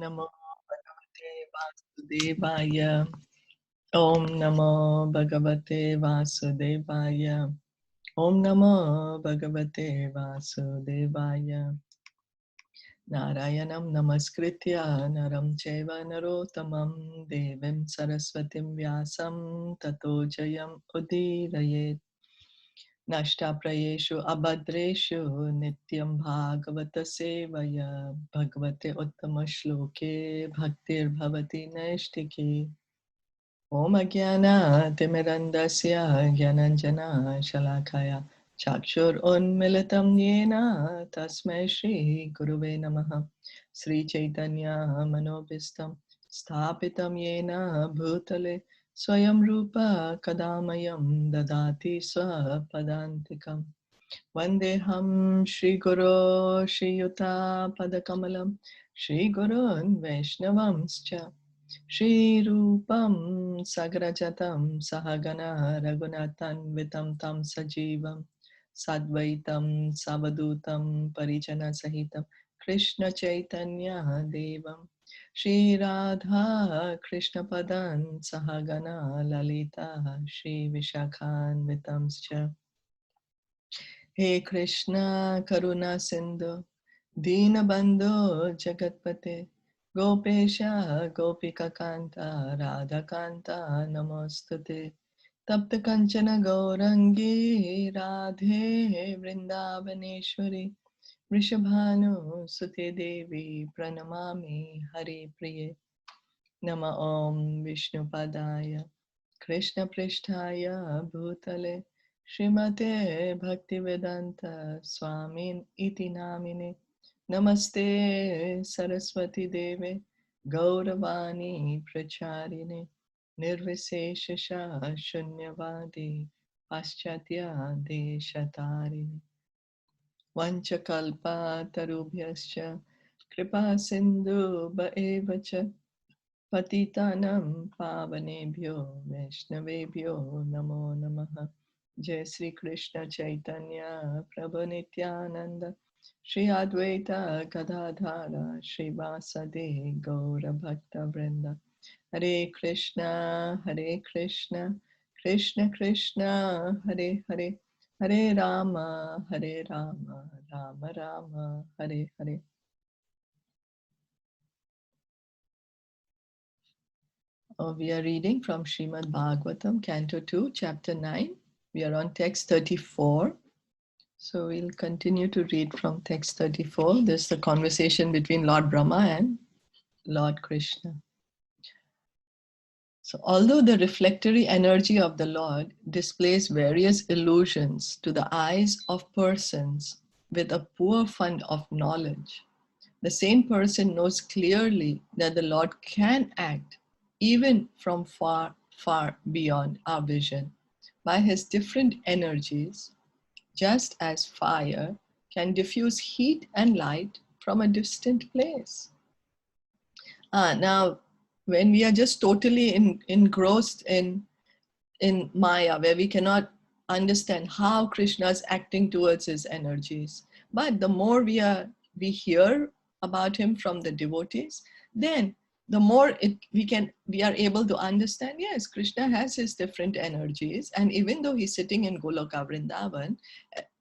Namo Bhagavate Vasudevaya. Om Namo Bhagavate Vasudevaya. Om Namo Bhagavate Vasudevaya. Narayanam Namaskritya Naram Chaiva Narotamam Devim Saraswatim Vyasam Tato Jayam Udirayet. Nashta Prayeshu Abhadreshu Nityam Bhagavata Sevaya Bhagavate Uttama Shloke Bhaktir Bhavati Naishtiki. Om Agyana Timirandasya Gyananjana Shalakaya Chakshur Unmilitam Yena Tasmai Shri Guruve Namaha. Sri Chaitanya Manobhistam Sthapitam Yena Bhutale Swayam Rupa Kadamayam Dadati Swapadantikam. Vandeham Shri Guru Shri Yuta Padakamalam Shri Gurun Vaishnavamscha Shri Rupam Sagrajatam Sahagana Raghunathan Vitam Tam Sajivam Sadvaitam Savadutam Parijana Sahitam Krishna Chaitanya Devam Shri Radha Krishna Padan Sahagana Lalita Shri Vishakhan Vitamscha. He Krishna Karuna Sindhu Dinabandhu Jagatpate Gopesha Gopika Kanta Radha Kanta Namostute Tapta Kanchana Gaurangi Radhe Vrindavaneshwari Vrishabhanu Sute Devi Pranamami Hari Priye Nama Om Vishnu Padaya Krishna Prishtaya Bhutale Srimate Bhaktivedanta Swamin Iti Namine Namaste Saraswati Deve Gauravani Pracharine Nirviseshasha Shunyavadi Paschatya Deshatarine Vanchakalpa Tarubhyascha Kripa Sindhu Bhaevacha Patitanam Pavanebhyo Vaishnavebhyo Namo Namaha. Jai Sri Krishna Chaitanya Prabhu Nityananda Shri Advaita Gadadhara Shri Vasade Gaura Bhakta Vrinda. Hare Krishna Krishna Krishna Hare Hare Hare Rama Rama Rama Hare Hare. We are reading from Srimad Bhagavatam Canto 2, Chapter 9. We are on text 34. So we'll continue to read from text 34. This is the conversation between Lord Brahma and Lord Krishna. So although the reflectory energy of the Lord displays various illusions to the eyes of persons with a poor fund of knowledge, the same person knows clearly that the Lord can act even from far, far beyond our vision by his different energies, just as fire can diffuse heat and light from a distant place. Now, when we are just totally engrossed in Maya, where we cannot understand how Krishna is acting towards his energies, but the more we hear about him from the devotees, then the more we are able to understand, yes, Krishna has his different energies, and even though he's sitting in Goloka Vrindavan,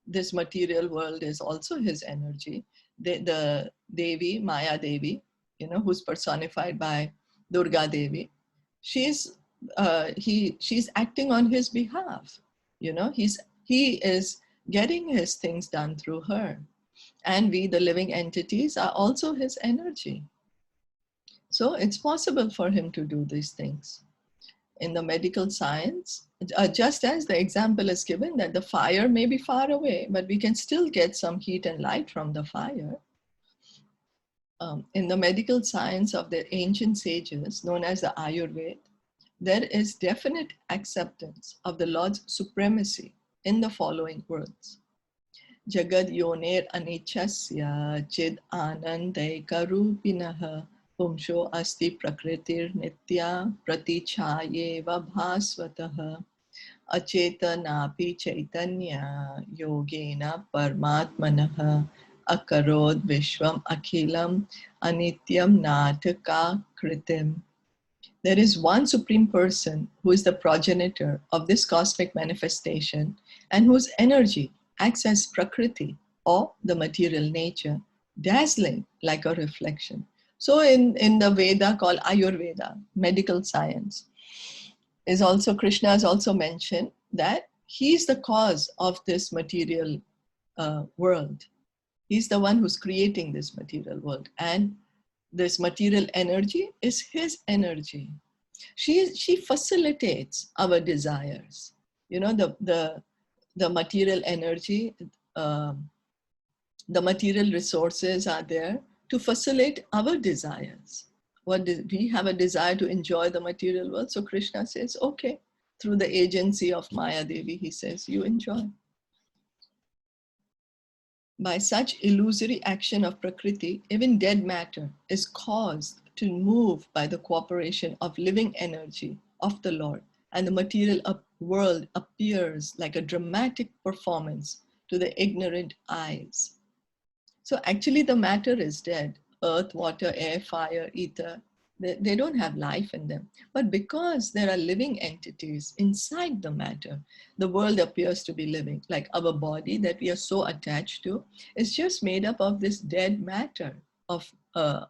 this material world is also his energy. The Devi, Maya Devi, who's personified by Durga Devi, she's acting on his behalf. He is getting his things done through her, and we, the living entities, are also his energy. So it's possible for him to do these things. In the medical science, just as the example is given that the fire may be far away, but we can still get some heat and light from the fire. In the medical science of the ancient sages, known as the Ayurveda, there is definite acceptance of the Lord's supremacy in the following words. Jagad yoner anichasya chid anandaika rupinaha pumsho asti prakritir nitya pratichayeva bhasvataha achetanapi chaitanya yogena parmatmanaha akarod vishwam akhilam anityam nataka kritim. There is one Supreme Person who is the progenitor of this cosmic manifestation and whose energy acts as Prakriti or the material nature, dazzling like a reflection. So in the Veda called Ayurveda, medical science, is also Krishna has also mentioned that he's the cause of this material world. He's the one who's creating this material world, and this material energy is his energy. She facilitates our desires. You know, the material energy, the material resources are there to facilitate our desires. We have a desire to enjoy the material world, so Krishna says, okay, through the agency of Maya Devi, he says, you enjoy. By such illusory action of Prakriti, even dead matter is caused to move by the cooperation of living energy of the Lord, and the material world appears like a dramatic performance to the ignorant eyes. So actually the matter is dead. Earth, water, air, fire, ether, they don't have life in them. But because there are living entities inside the matter, the world appears to be living. Like our body that we are so attached to is just made up of this dead matter of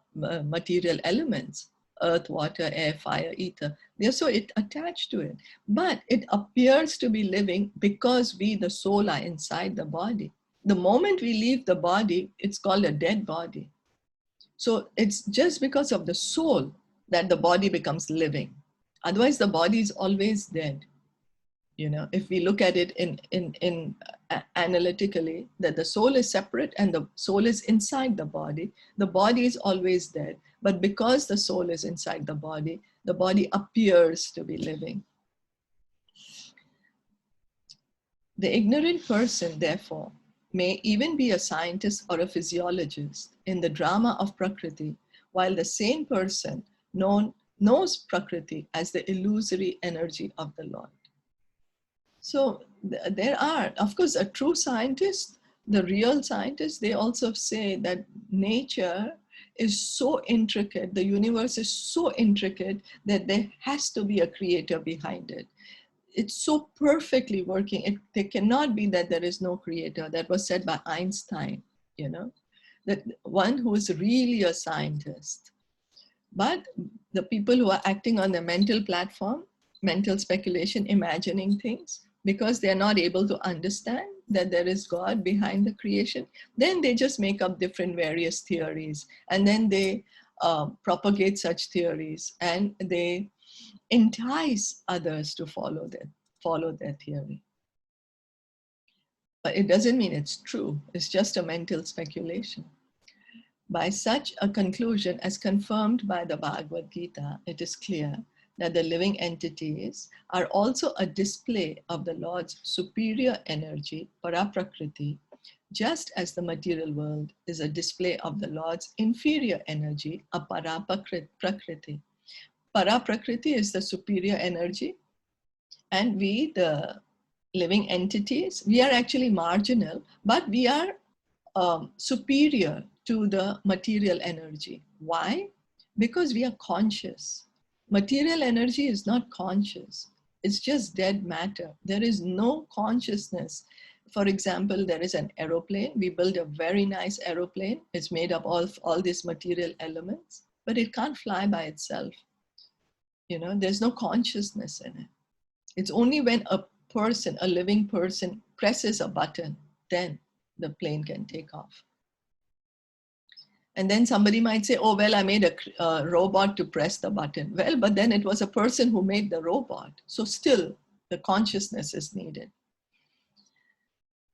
material elements. Earth, water, air, fire, ether. They're so attached to it. But it appears to be living because we, the soul, are inside the body. The moment we leave the body, it's called a dead body. So it's just because of the soul that the body becomes living. Otherwise, the body is always dead. You know, if we look at it analytically, that the soul is separate and the soul is inside the body is always dead. But because the soul is inside the body appears to be living. The ignorant person, therefore, may even be a scientist or a physiologist in the drama of Prakriti, while the sane person knows Prakriti as the illusory energy of the Lord. So there are, of course, a true scientist, the real scientists, they also say that nature is so intricate, the universe is so intricate that there has to be a creator behind it. It's so perfectly working. There cannot be that there is no creator. That was said by Einstein, you know, that one who is really a scientist. But the people who are acting on the mental platform, mental speculation, imagining things, because they're not able to understand that there is God behind the creation, then they just make up different various theories. And then they propagate such theories and they entice others to follow their theory. But it doesn't mean it's true. It's just a mental speculation. By such a conclusion as confirmed by the Bhagavad Gita, it is clear that the living entities are also a display of the Lord's superior energy, Paraprakriti, just as the material world is a display of the Lord's inferior energy, Aparaprakriti. Paraprakriti is the superior energy, and we, the living entities, we are actually marginal, but we are superior to the material energy. Why? Because we are conscious. Material energy is not conscious. It's just dead matter. There is no consciousness. For example, there is an aeroplane. We build a very nice aeroplane. It's made up of all these material elements, but it can't fly by itself. You know, there's no consciousness in it. It's only when a person, a living person, presses a button, then the plane can take off. And then somebody might say, oh, well, I made a robot to press the button. Well, but then it was a person who made the robot. So still, the consciousness is needed.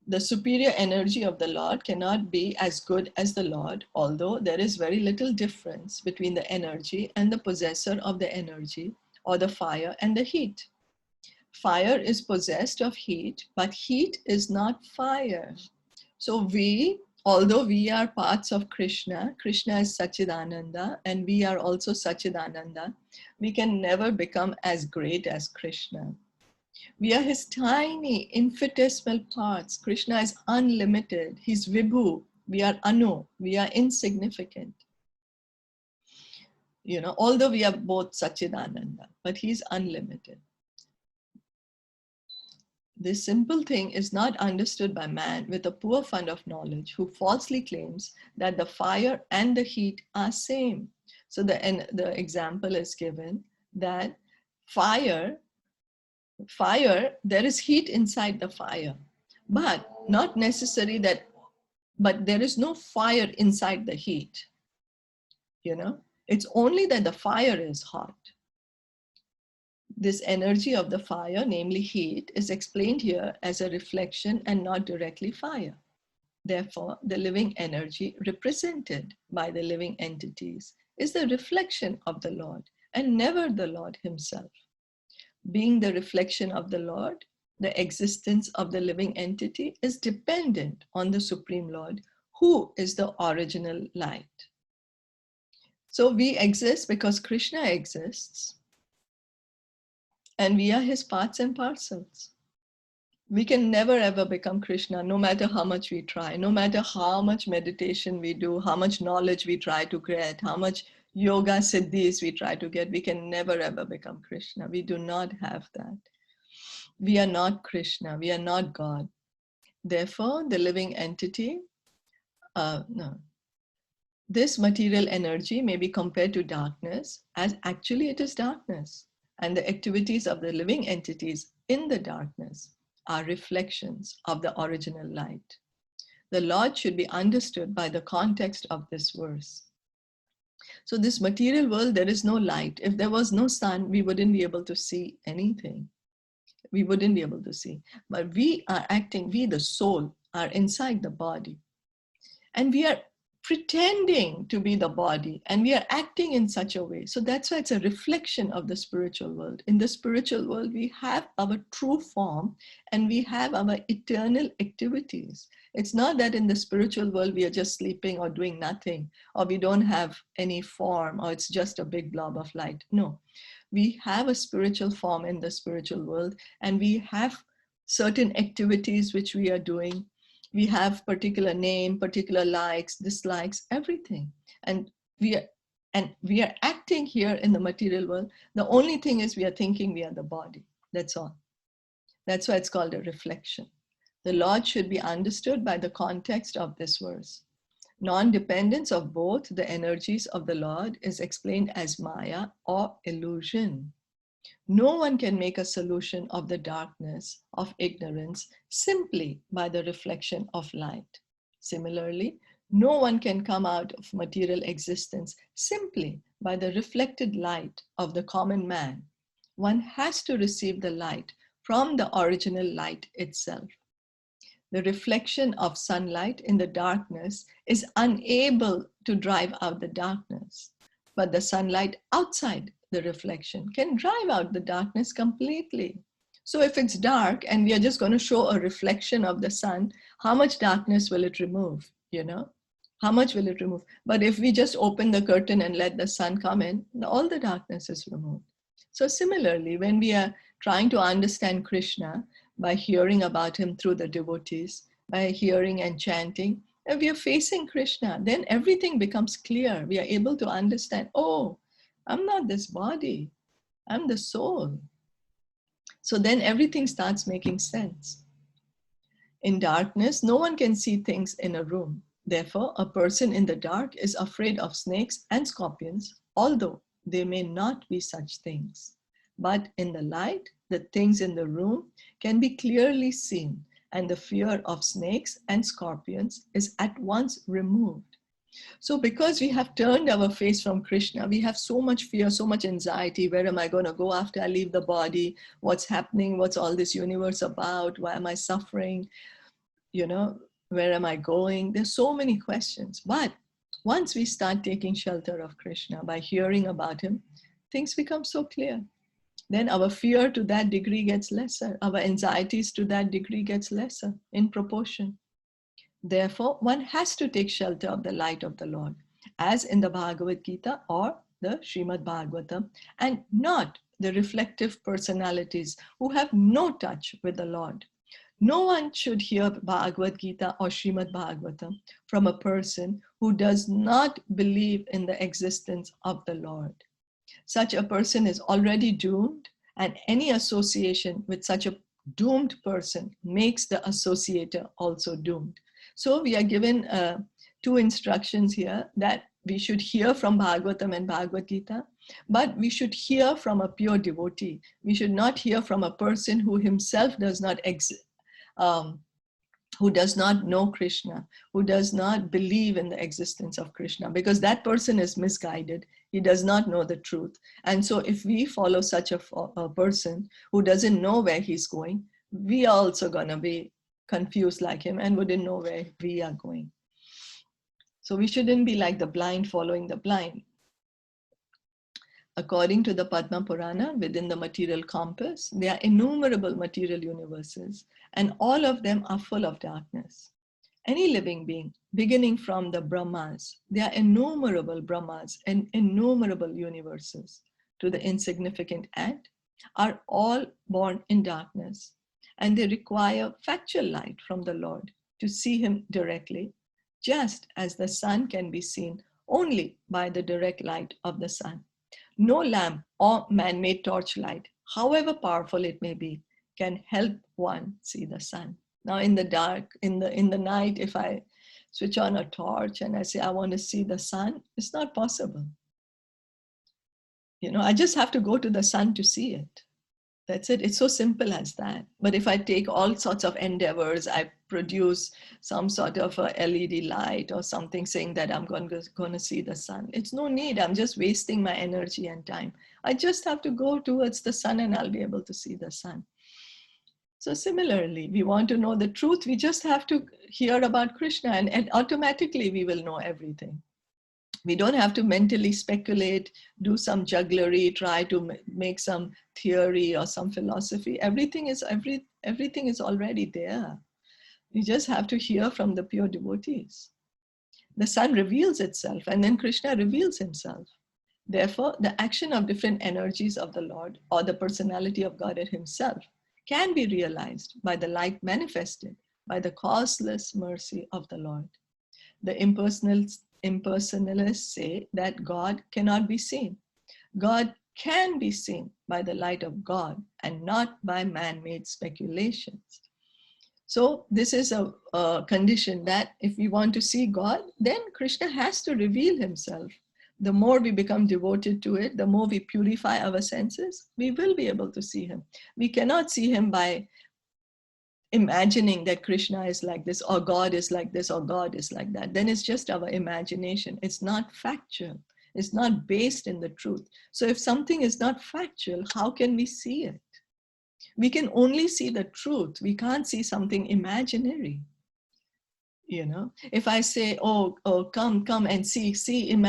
The superior energy of the Lord cannot be as good as the Lord, although there is very little difference between the energy and the possessor of the energy, or the fire and the heat. Fire is possessed of heat, but heat is not fire. So although we are parts of Krishna, Krishna is Sachidananda, and we are also Sachidananda, we can never become as great as Krishna. We are his tiny, infinitesimal parts. Krishna is unlimited. He's Vibhu. We are anu, we are insignificant. Although we are both Sachidananda, but he's unlimited. This simple thing is not understood by man with a poor fund of knowledge who falsely claims that the fire and the heat are same. So the example is given that fire, there is heat inside the fire, but not necessary that, but there is no fire inside the heat. It's only that the fire is hot. This energy of the fire, namely heat, is explained here as a reflection and not directly fire. Therefore, the living energy represented by the living entities is the reflection of the Lord and never the Lord himself. Being the reflection of the Lord, the existence of the living entity is dependent on the Supreme Lord, who is the original light. So we exist because Krishna exists, and we are his parts and parcels. We can never ever become Krishna, no matter how much we try, no matter how much meditation we do, how much knowledge we try to get, how much yoga siddhis we try to get. We can never ever become Krishna. We do not have that. We are not Krishna. We are not God. Therefore, the living entity, this material energy may be compared to darkness, as actually it is darkness. And the activities of the living entities in the darkness are reflections of the original light. The Lord should be understood by the context of this verse. So this material world, there is no light. If there was no sun, we wouldn't be able to see anything. We wouldn't be able to see. But we are acting, we the soul are inside the body. And we are pretending to be the body, and we are acting in such a way. So that's why it's a reflection of the spiritual world. In the spiritual world, we have our true form and we have our eternal activities. It's not that in the spiritual world we are just sleeping or doing nothing, or we don't have any form, or it's just a big blob of light. No, we have a spiritual form in the spiritual world, and we have certain activities which we are doing. We have particular name, particular likes, dislikes, everything. And we are acting here in the material world. The only thing is we are thinking we are the body. That's all. That's why it's called a reflection. The Lord should be understood by the context of this verse. Non-dependence of both the energies of the Lord is explained as Maya or illusion. No one can make a solution of the darkness of ignorance simply by the reflection of light. Similarly, no one can come out of material existence simply by the reflected light of the common man. One has to receive the light from the original light itself. The reflection of sunlight in the darkness is unable to drive out the darkness, but the sunlight outside the reflection can drive out the darkness completely. So if it's dark and we are just going to show a reflection of the sun, how much darkness will it remove? How much will it remove? But if we just open the curtain and let the sun come in, all the darkness is removed. So similarly, when we are trying to understand Krishna by hearing about him through the devotees, by hearing and chanting, if we are facing Krishna, then everything becomes clear. We are able to understand, oh, I'm not this body, I'm the soul. So then everything starts making sense. In darkness, no one can see things in a room. Therefore, a person in the dark is afraid of snakes and scorpions, although they may not be such things. But in the light, the things in the room can be clearly seen, and the fear of snakes and scorpions is at once removed. So because we have turned our face from Krishna, we have so much fear, so much anxiety. Where am I going to go after I leave the body? What's happening? What's all this universe about? Why am I suffering? Where am I going? There's so many questions. But once we start taking shelter of Krishna by hearing about him, things become so clear. Then our fear to that degree gets lesser. Our anxieties to that degree gets lesser in proportion. Therefore, one has to take shelter of the light of the Lord, as in the Bhagavad Gita or the Srimad Bhagavatam, and not the reflective personalities who have no touch with the Lord. No one should hear Bhagavad Gita or Srimad Bhagavatam from a person who does not believe in the existence of the Lord. Such a person is already doomed, and any association with such a doomed person makes the associator also doomed. So we are given two instructions here, that we should hear from Bhagavatam and Bhagavad Gita, but we should hear from a pure devotee. We should not hear from a person who himself does not who does not know Krishna, who does not believe in the existence of Krishna, because that person is misguided. He does not know the truth. And so if we follow such a person who doesn't know where he's going, we are also going to be confused like him and wouldn't know where we are going. So we shouldn't be like the blind following the blind. According to the Padma Purana, within the material compass, there are innumerable material universes, and all of them are full of darkness. Any living being, beginning from the Brahmas, there are innumerable Brahmas and innumerable universes, to the insignificant ant, are all born in darkness, and they require factual light from the Lord to see him directly, just as the sun can be seen only by the direct light of the sun. No lamp or man-made torchlight, however powerful it may be, can help one see the sun. Now in the dark, in the night, if I switch on a torch and I say, I want to see the sun, it's not possible. You know, I just have to go to the sun to see it. That's it. It's so simple as that. But if I take all sorts of endeavors, I produce some sort of a LED light or something saying that I'm going to see the sun. It's no need. I'm just wasting my energy and time. I just have to go towards the sun and I'll be able to see the sun. So similarly, we want to know the truth. We just have to hear about Krishna, and automatically we will know everything. We don't have to mentally speculate, do some jugglery, try to make some theory or some philosophy. Everything is already there. You just have to hear from the pure devotees. The sun reveals itself, and then Krishna reveals himself. Therefore, the action of different energies of the Lord, or the personality of God himself, can be realized by the light manifested by the causeless mercy of the Lord. The impersonalists say that God cannot be seen. God can be seen by the light of God and not by man-made speculations. So this is a condition that if we want to see God, then Krishna has to reveal himself. The more we become devoted to it, the more we purify our senses, we will be able to see him. We cannot see him by imagining that Krishna is like this, or God is like this, or God is like that. Then it's just our imagination. It's not factual. It's not based in the truth. So if something is not factual, how can we see it? We can only see the truth. We can't see something imaginary. You know, if I say, oh, come and see, in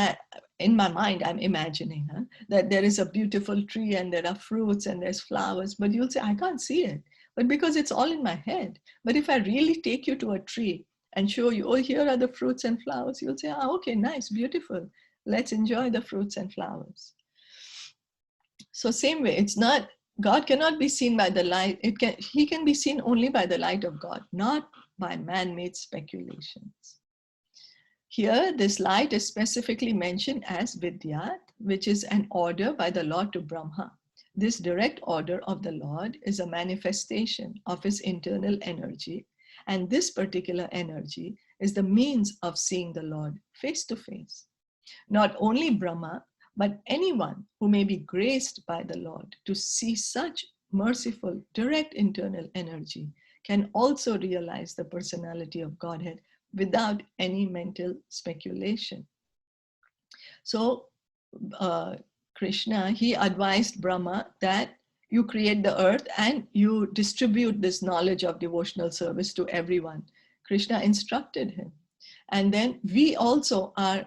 my mind, I'm imagining that there is a beautiful tree and there are fruits and there's flowers, but you'll say, I can't see it. But because it's all in my head. But if I really take you to a tree and show you, oh, here are the fruits and flowers, you'll say, oh, okay, nice, beautiful. Let's enjoy the fruits and flowers. So same way, it's not, God cannot be seen by the light. He can be seen only by the light of God, not by man-made speculations. Here, this light is specifically mentioned as Vidyat, which is an order by the Lord to Brahma. This direct order of the Lord is a manifestation of his internal energy, and this particular energy is the means of seeing the Lord face to face. Not only Brahma, but anyone who may be graced by the Lord to see such merciful, direct internal energy can also realize the personality of Godhead without any mental speculation. So Krishna, he advised Brahma that you create the earth and you distribute this knowledge of devotional service to everyone. Krishna instructed him. And then we also are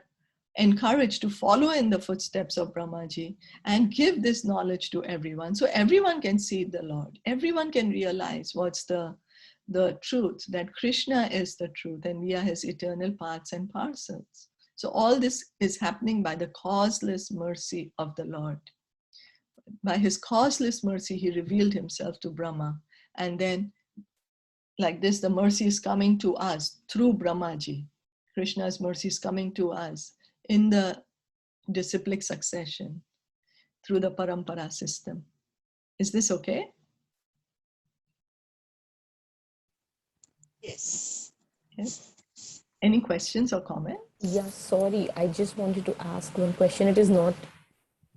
encouraged to follow in the footsteps of Brahmaji and give this knowledge to everyone. So everyone can see the Lord. Everyone can realize what's the truth, that Krishna is the truth and we are his eternal parts and parcels. So all this is happening by the causeless mercy of the Lord. By his causeless mercy, he revealed himself to Brahma. And then like this, the mercy is coming to us through Brahmaji. Krishna's mercy is coming to us in the disciplic succession through the parampara system. Is this okay? Yes. Yes. Any questions or comments? Yeah, sorry. I just wanted to ask one question. It is not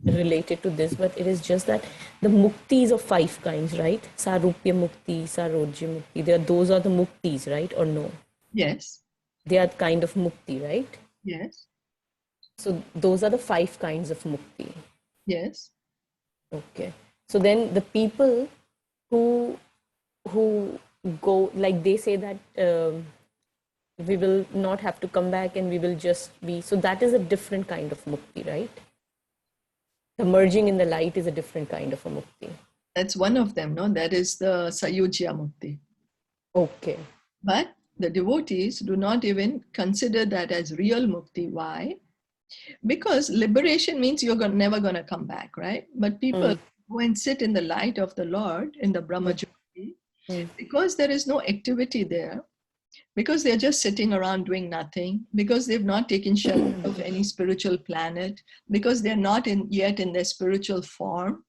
related to this, but it is just that the mukti is of 5 kinds, right? Sarupya mukti, sarojya mukti. Those are the muktis, right? Or no? Yes. They are kind of mukti, right? Yes. So those are the 5 kinds of mukti. Yes. Okay. So then the people who go, like they say that we will not have to come back and we will just be, so that is a different kind of mukti, right? The merging in the light is a different kind of a mukti. That's one of them, no? That is the Sayujya Mukti. Okay. But the devotees do not even consider that as real mukti. Why? Because liberation means you're never going to come back, right? But people go and sit in the light of the Lord in the Brahmajyoti because there is no activity there, because they're just sitting around doing nothing, because they've not taken shelter of any spiritual planet, because they're not yet in their spiritual form,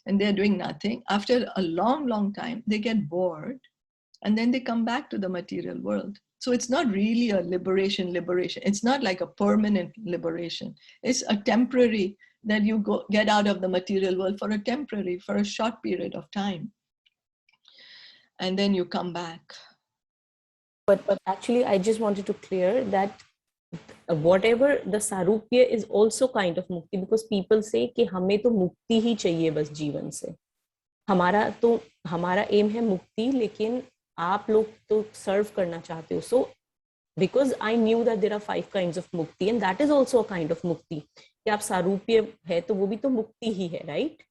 and they're doing nothing. After a long, long time, they get bored, and then they come back to the material world. So it's not really a liberation. It's not like a permanent liberation. It's a temporary, that you get out of the material world for a short period of time. And then you come back. But actually, I just wanted to clear that whatever the sarupya is also kind of mukti, because people say कि हमें तो मुक्ति ही चाहिए बस जीवन से. हमारा aim है मुक्ति, लेकिन आप लोग तो serve करना चाहते हो. So because I knew that there are 5 kinds of mukti, and that is also a kind of mukti. कि आप sarupya है तो वो भी तो मुक्ति ही है, right?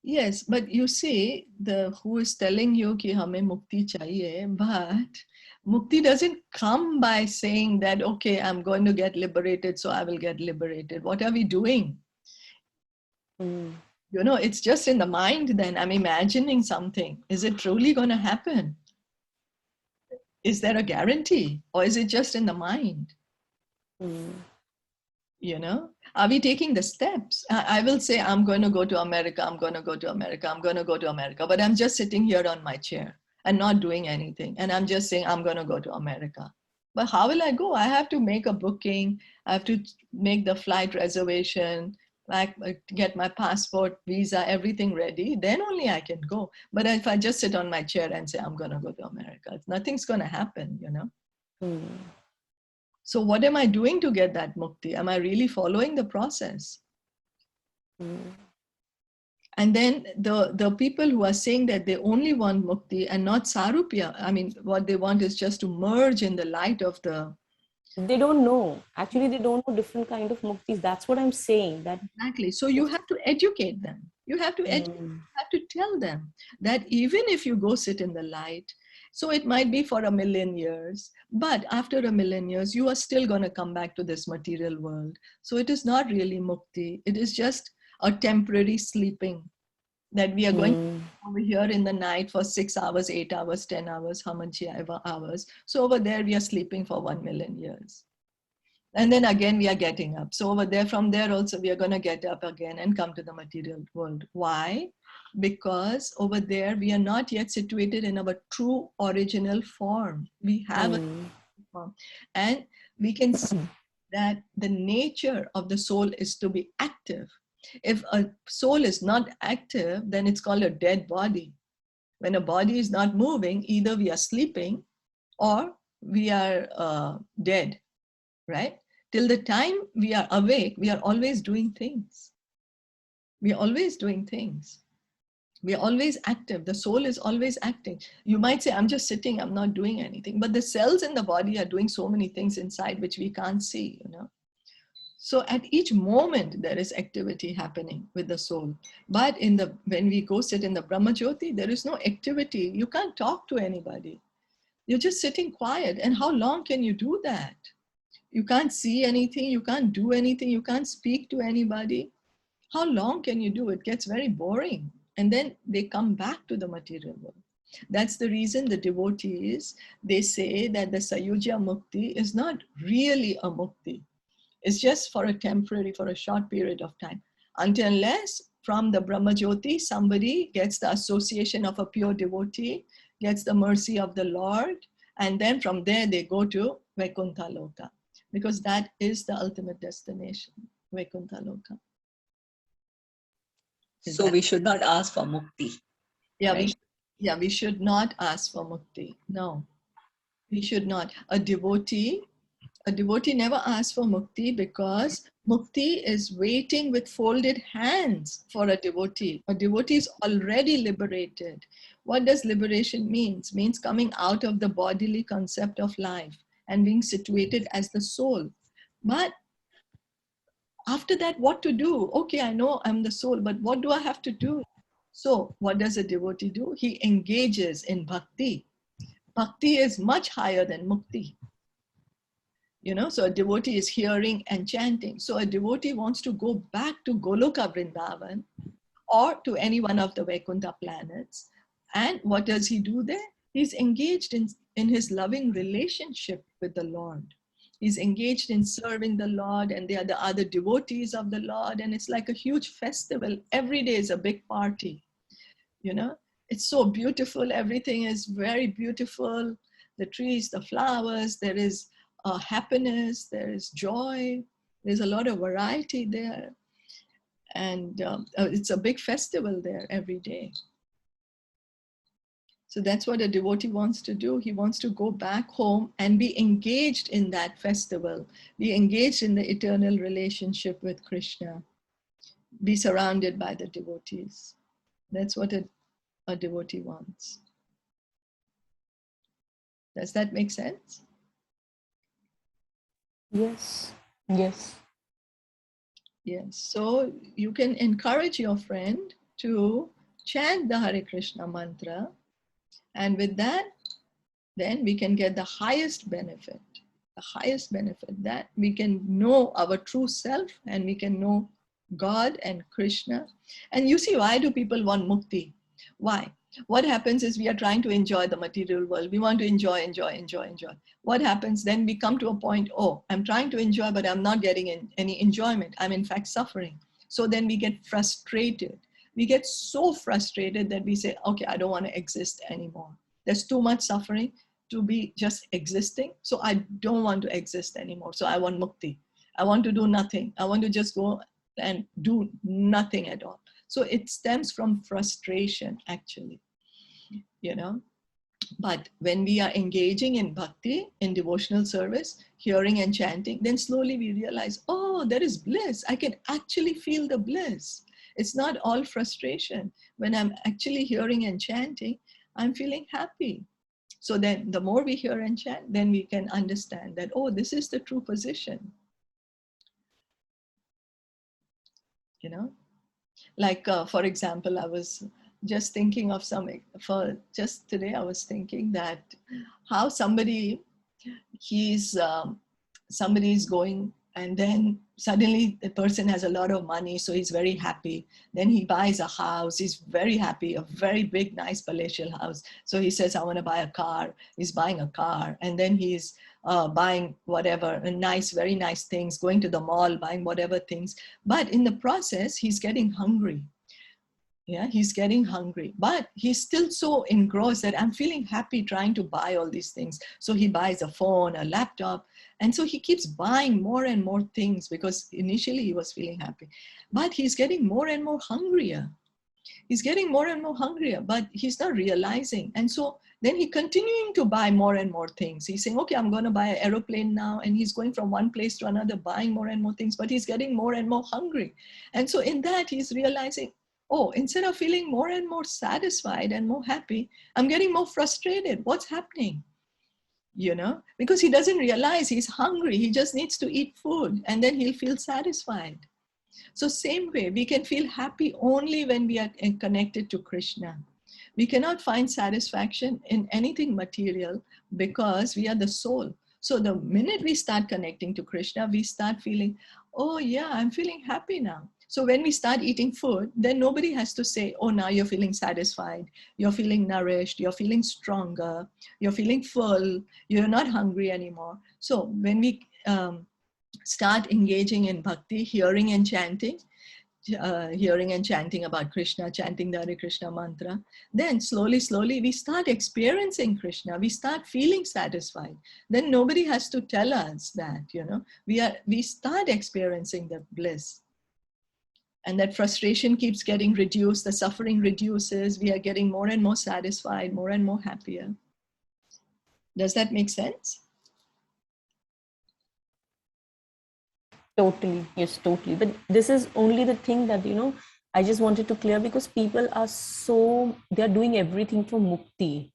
Yes, but you see, who is telling you कि हमें मुक्ति चाहिए, but mukti doesn't come by saying that, okay, I'm going to get liberated, so I will get liberated. What are we doing? You know, it's just in the mind then. I'm imagining something. Is it truly going to happen? Is there a guarantee? Or is it just in the mind? You know, are we taking the steps? I will say, I'm going to go to America, I'm going to go to America, I'm going to go to America, but I'm just sitting here on my chair and not doing anything. And I'm just saying, I'm going to go to America. But how will I go? I have to make a booking. I have to make the flight reservation, like get my passport, visa, everything ready. Then only I can go. But if I just sit on my chair and say, I'm going to go to America, nothing's going to happen, you know? So what am I doing to get that mukti? Am I really following the process? And then the people who are saying that they only want mukti and not sarupya, I mean, what they want is just to merge in the light of the... They don't know. Actually, they don't know different kind of muktis. That's what I'm saying. That Exactly. So you have to educate them. You have to tell them that even if you go sit in the light, so it might be for 1,000,000 years, but after 1,000,000 years, you are still going to come back to this material world. So it is not really mukti. It is just a temporary sleeping, that we are going over here in the night for 6 hours, 8 hours, 10 hours, how much hours. So over there, we are sleeping for 1,000,000 years. And then again, we are getting up. So over there, from there also, we are going to get up again and come to the material world. Why? Because over there, we are not yet situated in our true original form. We have a form. And we can see that the nature of the soul is to be active. If a soul is not active, then it's called a dead body. When a body is not moving, either we are sleeping or we are dead, right? Till the time we are awake, we are always doing things. We are always doing things. We are always active. The soul is always acting. You might say, I'm just sitting, I'm not doing anything. But the cells in the body are doing so many things inside which we can't see, you know. So at each moment, there is activity happening with the soul. But when we go sit in the Brahmajyoti, there is no activity. You can't talk to anybody. You're just sitting quiet. And how long can you do that? You can't see anything, you can't do anything, you can't speak to anybody. How long can you do it? It gets very boring. And then they come back to the material world. That's the reason the devotees, they say that the Sayujya Mukti is not really a Mukti. It's just for a temporary, for a short period of time. Unless from the Brahmajyoti, somebody gets the association of a pure devotee, gets the mercy of the Lord, and then from there they go to Vaikuntha Loka, because that is the ultimate destination, Vaikuntha Loka. So we should not ask for mukti. Yeah, right? we should not ask for mukti. No, we should not. A devotee never asks for mukti, because mukti is waiting with folded hands for a devotee. A devotee is already liberated. What does liberation means? Means coming out of the bodily concept of life and being situated as the soul. But after that, what to do? Okay, I know I'm the soul, but what do I have to do? So what does a devotee do? He engages in bhakti. Bhakti is much higher than mukti. So a devotee is hearing and chanting. So a devotee wants to go back to Goloka Vrindavan or to any one of the Vaikuntha planets. And what does he do there? He's engaged in his loving relationship with the Lord. He's engaged in serving the Lord, and they are the other devotees of the Lord. And it's like a huge festival. Every day is a big party. It's so beautiful. Everything is very beautiful. The trees, the flowers, there is happiness, there is joy. There's a lot of variety there. And it's a big festival there every day. So that's what a devotee wants to do. He wants to go back home and be engaged in that festival, be engaged in the eternal relationship with Krishna, be surrounded by the devotees. That's what a devotee wants. Does that make sense? Yes. Yes. Yes. So you can encourage your friend to chant the Hare Krishna mantra, and with that, then we can get the highest benefit, that we can know our true self, and we can know God and Krishna. And you see, why do people want mukti? Why? What happens is we are trying to enjoy the material world. We want to enjoy. What happens then? We come to a point, oh, I'm trying to enjoy, but I'm not getting any enjoyment. I'm in fact suffering. So then we get frustrated. We get so frustrated that we say, okay, I don't want to exist anymore. There's too much suffering to be just existing. So I don't want to exist anymore. So I want mukti. I want to do nothing. I want to just go and do nothing at all. So it stems from frustration, actually, But when we are engaging in bhakti, in devotional service, hearing and chanting, then slowly we realize, oh, there is bliss. I can actually feel the bliss. It's not all frustration. When I'm actually hearing and chanting, I'm feeling happy. So then the more we hear and chant, then we can understand that, oh, this is the true position. Like, for example, I was just thinking of just today I was thinking that how somebody's going, and then suddenly the person has a lot of money, so he's very happy. Then he buys a house, he's very happy, a very big, nice palatial house. So he says, I want to buy a car. He's buying a car, and then he's buying whatever, very nice things, going to the mall, buying whatever things. But in the process, he's getting hungry. Yeah, he's getting hungry, but he's still so engrossed that I'm feeling happy trying to buy all these things. So he buys a phone, a laptop, and so he keeps buying more and more things, because initially he was feeling happy, but he's getting more and more hungrier. He's getting more and more hungrier, but he's not realizing. And so then he continuing to buy more and more things. He's saying, okay, I'm going to buy an aeroplane now. And he's going from one place to another, buying more and more things, but he's getting more and more hungry. And so in that, he's realizing, oh, instead of feeling more and more satisfied and more happy, I'm getting more frustrated. What's happening? Because he doesn't realize he's hungry. He just needs to eat food, and then he'll feel satisfied. So same way, we can feel happy only when we are connected to Krishna. We cannot find satisfaction in anything material, because we are the soul. So the minute we start connecting to Krishna, we start feeling, oh yeah, I'm feeling happy now. So when we start eating food, then nobody has to say, oh, now you're feeling satisfied, you're feeling nourished, you're feeling stronger, you're feeling full, you're not hungry anymore. So when we start engaging in bhakti, hearing and chanting about Krishna, chanting the Hare Krishna mantra, then slowly, slowly we start experiencing Krishna. We start feeling satisfied. Then nobody has to tell us that, we start experiencing the bliss. And that frustration keeps getting reduced, the suffering reduces, we are getting more and more satisfied, more and more happier. Does that make sense? Totally. Yes, totally. But this is only the thing that, I just wanted to clear, because people are they're doing everything for mukti.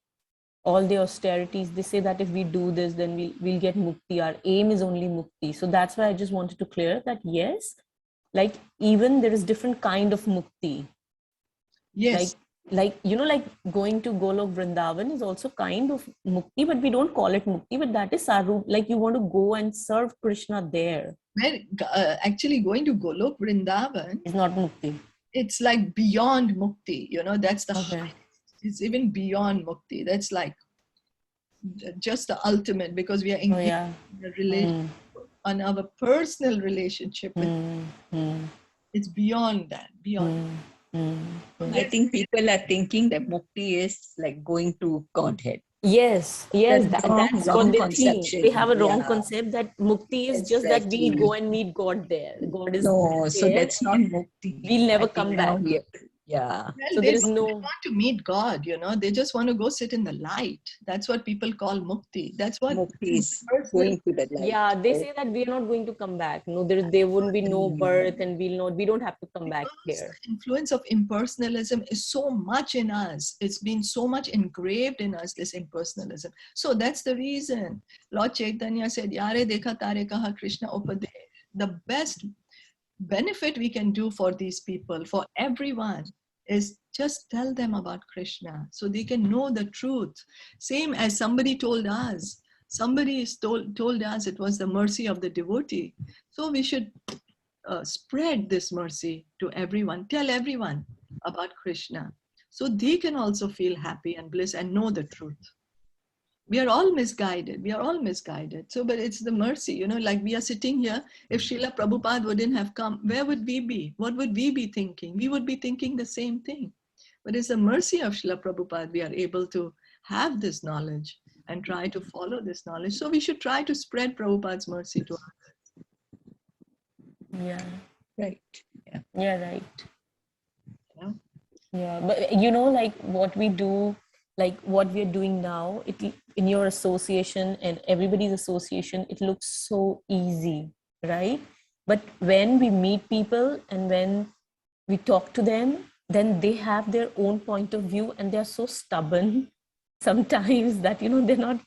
All the austerities, they say that if we do this, then we'll get mukti. Our aim is only mukti. So that's why I just wanted to clear that, yes, like even there is different kind of mukti. Yes. Like going to Golok Vrindavan is also kind of mukti, but we don't call it mukti, but that is sarup. Like you want to go and serve Krishna there. Well, actually going to Golok Vrindavan is not mukti. It's like beyond mukti, that's the Okay. highest. It's even beyond mukti. That's like just the ultimate, because we are engaged in a relationship, on our personal relationship with it's beyond that, beyond. I think people are thinking that mukti is like going to Godhead. Yes, that's wrong what they think. conception. They have a wrong concept that mukti is just that we'll go and meet God there. God is there. So that's not mukti. We'll never come back. Yeah. Well, So they there is no want to meet God, they just want to go sit in the light. That's what people call mukti. That's what mukti is going to the light. Yeah, they say that we are not going to come back. No, there wouldn't be no birth, and we don't have to come back here. The influence of impersonalism is so much in us. It's been so much engraved in us, this impersonalism. So that's the reason Lord Chaitanya said, Yare dekha tare kaha Krishna upade. The best benefit we can do for these people, for everyone, is just tell them about Krishna so they can know the truth. Same as somebody told us. Somebody told us it was the mercy of the devotee. So we should spread this mercy to everyone. Tell everyone about Krishna so they can also feel happy and bliss and know the truth. We are all misguided. So, but it's the mercy, like we are sitting here. If Srila Prabhupada wouldn't have come, where would we be? What would we be thinking? We would be thinking the same thing. But it's the mercy of Srila Prabhupada we are able to have this knowledge and try to follow this knowledge. So we should try to spread Prabhupada's mercy to others. Yeah. Right. Yeah, right. Yeah. Yeah, but like what we do, like what we're doing now, in your association and everybody's association, it looks so easy, right? But when we meet people and when we talk to them, then they have their own point of view and they're so stubborn sometimes that, they're not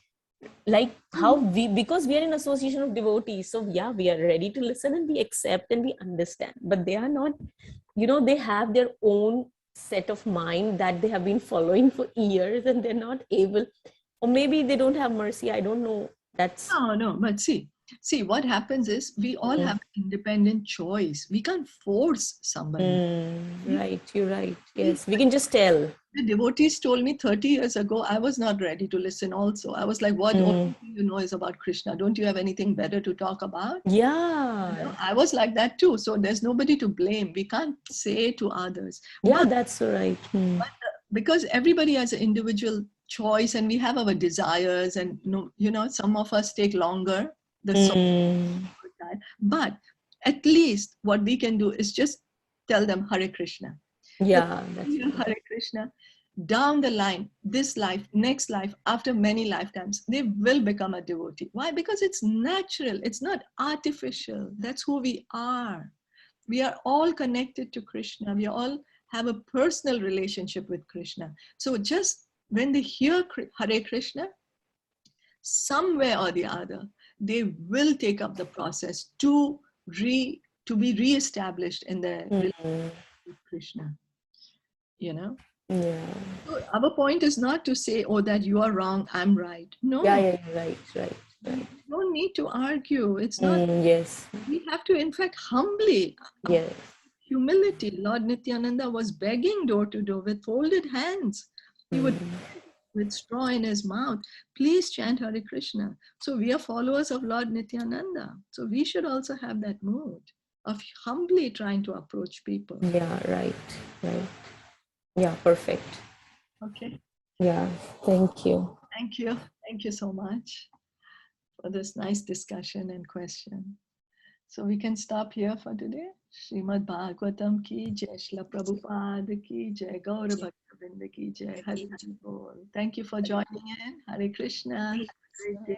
like how because we are in association of devotees. So yeah, we are ready to listen and we accept and we understand, but they are not, they have their own set of mind that they have been following for years and they're not able, or maybe they don't have mercy. I don't know. That's no, but see what happens is we all have independent choice. We can't force somebody. Right, you're right. Yes, we can just tell. The devotees told me 30 years ago, I was not ready to listen also. I was like, what only thing you know is about Krishna? Don't you have anything better to talk about? Yeah. I was like that too. So there's nobody to blame. We can't say to others. Yeah, but, that's right. But, because everybody has an individual choice and we have our desires and, some of us take longer. But at least what we can do is just tell them Hare Krishna. Yeah, that's right. Hare Krishna. Down the line, this life, next life, after many lifetimes, they will become a devotee. Why? Because it's natural. It's not artificial. That's who we are. We are all connected to Krishna. We all have a personal relationship with Krishna. So just when they hear Hare Krishna, somewhere or the other, they will take up the process to be re-established in their relationship with Krishna. Yeah. So our point is not to say, oh, that you are wrong, I'm right. No. Yeah, right. We don't need to argue. It's not. Yes. We have to, in fact, humbly, humility. Lord Nityananda was begging door to door with folded hands. He would with straw in his mouth, please chant Hare Krishna. So we are followers of Lord Nityananda. So we should also have that mood of humbly trying to approach people. Yeah, right. Yeah, perfect. Okay. Yeah, thank you. Thank you. Thank you so much for this nice discussion and question. So we can stop here for today. Srimad Bhagavatam ki jai, Srila Prabhupada ki jai, Gaura Bhaktavinda ki jai, Hari Hari Bol. Thank you for joining in. Hare Krishna. Have a great day.